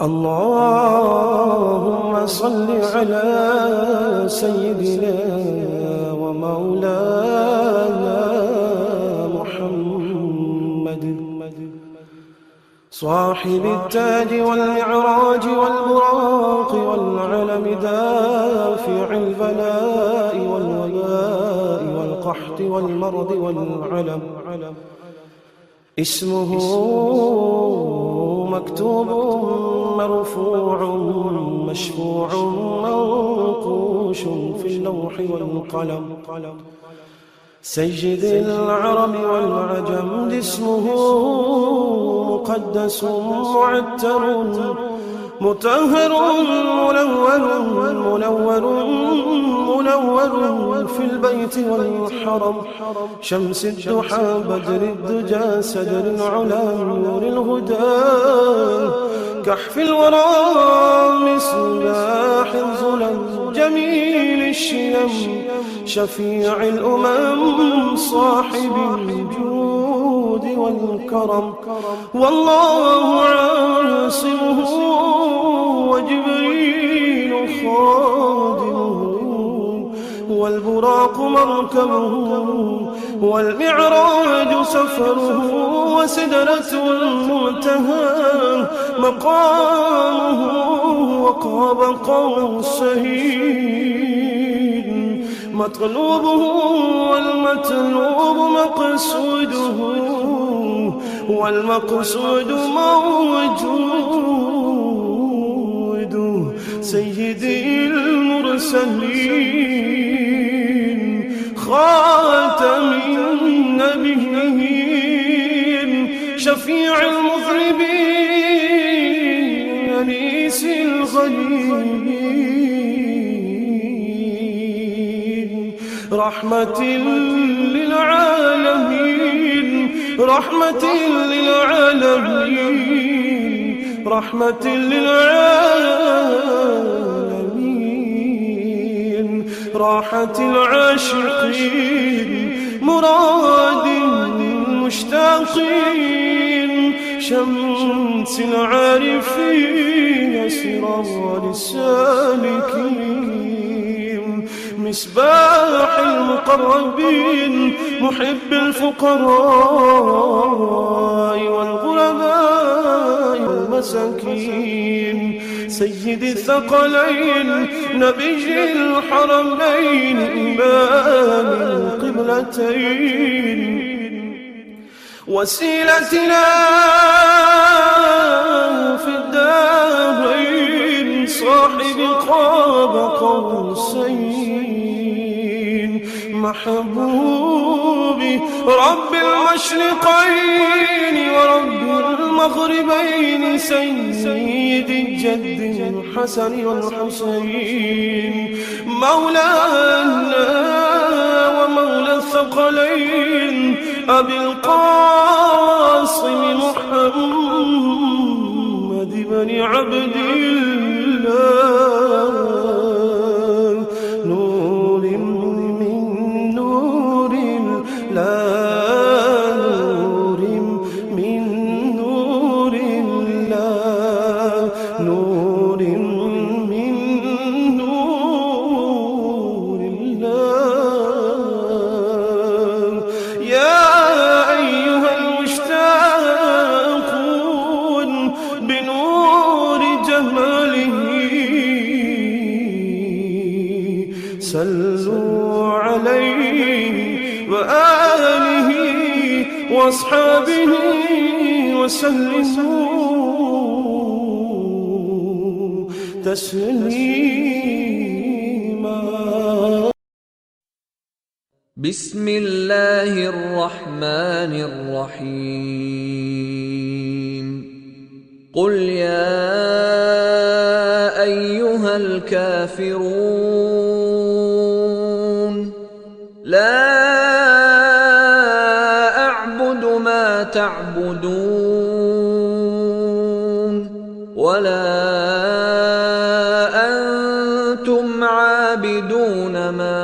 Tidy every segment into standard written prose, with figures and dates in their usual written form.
اللهم صل على سيدنا ومولانا محمد صاحب التاج والمعراج والبراق والعلم دافع البلاء والوباء والقحط والمرض والعلم اسمه مكتوب مرفوع مشفوع منقوش في اللوح والقلم سيد العرب والعجم اسمه مقدس معتر مطهر منور في البيت والحرم شمس الضحى بدر الدجى سدر العلا نور الهدى كحف الورى مصباح الظلم جميل الشيم شفيع الأمم صاحب الجود والكرم والله عاصمه وجبريل خادمه والبراق مركبه والمعراج سفره وسدرة المنتهى مقامه وقاب قوسين مطلوبه والمطلوب مقصوده والمقصود موجود سيدي المرسلين خاتم النبيين شفيع المذنبين أنيس الغليل رحمة للعالمين رحمة للعالمين رحمة للعالمين راحة العاشقين مراد المشتاقين شمس العارفين سرار السالكين مصباح المقربين محب الفقراء والغرباء والمساكين سيد الثقلين نبي الحرمين إمام القبلتين وسيلتنا في الدارين صاحب قاب قوسين محبوبي رب المشرقين ورب المغربين سيد الجد الحسن والحسين مولانا ومولى الثقلين أبي القاسم محمد بن عبد الله نور من نور الله نور من نور الله نور من نور الله يا أيها المشتاقون بنور جماله صلوا عليه وآله وأصحابه وسلموا تسليما بسم الله الرحمن الرحيم قل يا أيها الكافرون لا أعبد ما تعبدون ولا أنتم عابدون ما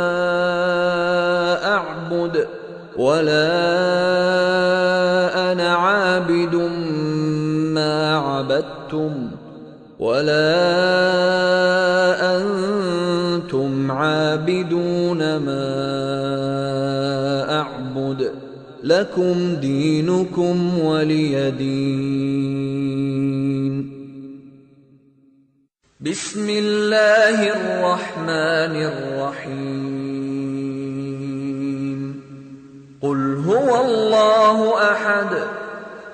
أعبد ولا أنا عابد ما عبدتم ولا أنتم عابدون ما أعبد لكم دينكم ولي دين. بسم الله الرحمن الرحيم. قل هو الله أحد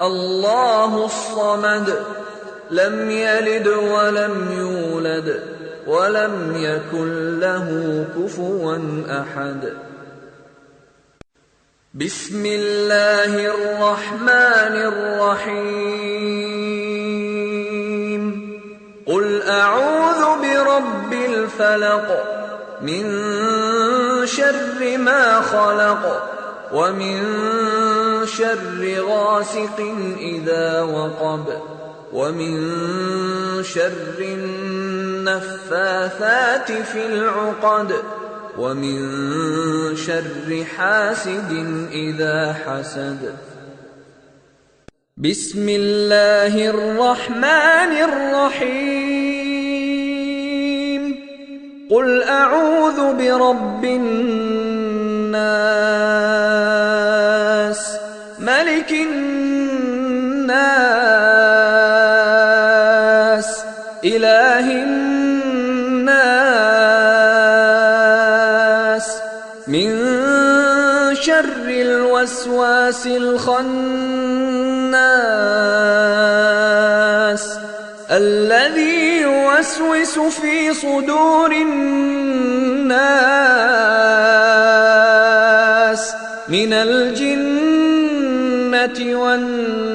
الله الصمد لم يلد ولم يولد ولم يكن له كفوا أحد. بسم الله الرحمن الرحيم. قل أعوذ برب الفلق من شر ما خلق ومن شر غاسق إذا وقب ومن شر النفاثات في العقد ومن شر حاسد إذا حسد. بسم الله الرحمن الرحيم. قل أعوذ برب الناس ملك الناس إله الناس من شر الوسواس الخناس الذي يوسوس في صدور الناس من الجنة والناس.